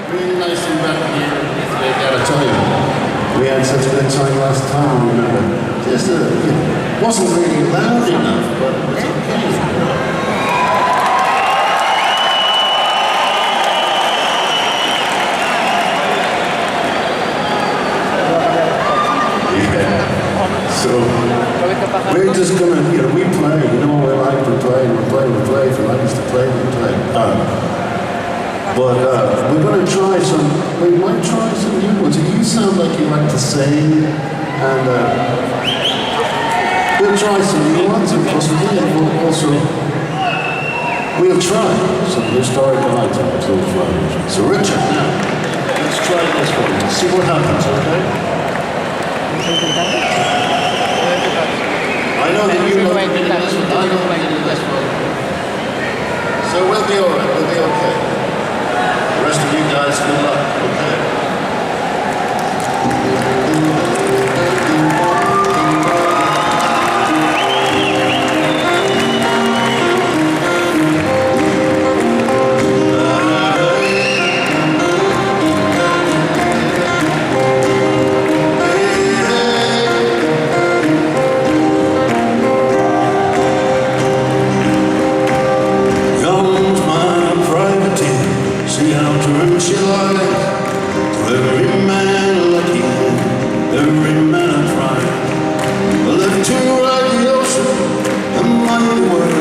Really nice to be back here. I gotta tell you, we had such a good time last time. Just it wasn't really loud enough, but it's okay. So we're just gonna, we play, we like to play, if you like us to play, we play. But we're gonna try we might try some new ones. You sound like you like to sing, and we'll try some new ones, and possibly, and we'll try some historical items of So Richard, now, let's try this one, see what happens, okay? I know that you like to do this one. I know that you do this one. So we'll be alright. We'll be okay. The rest of you guys, good luck. Okay. She lies to every man lucky, every man tried. Left to ride the ocean and mind the world.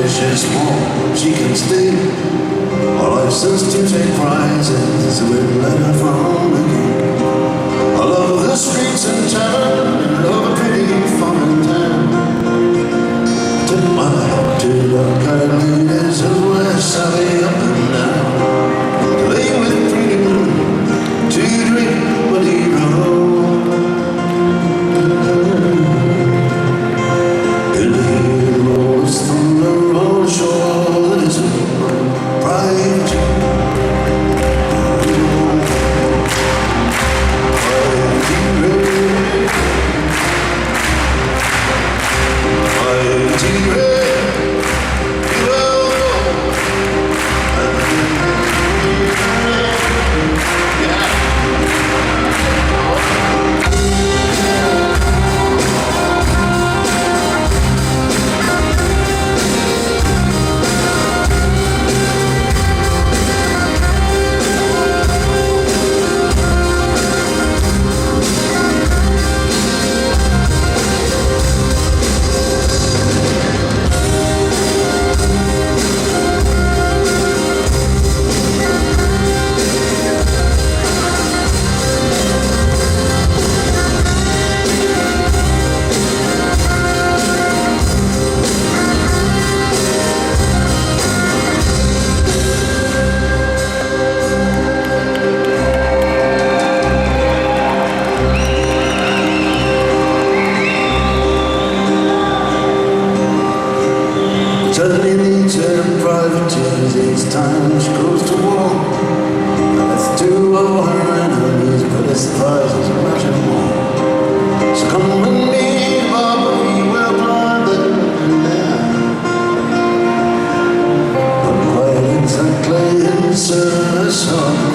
She's small, she can stay. Our license to take prizes, we'll let her from again. I love the streets and town, and love a pretty foreign town. Tip my hat to the kind ladies of West Sally. it's time she goes to war. And it's two of her enemies, but the surprises are much more. So come with me, Baba, we will climb there. Not quite exactly in service of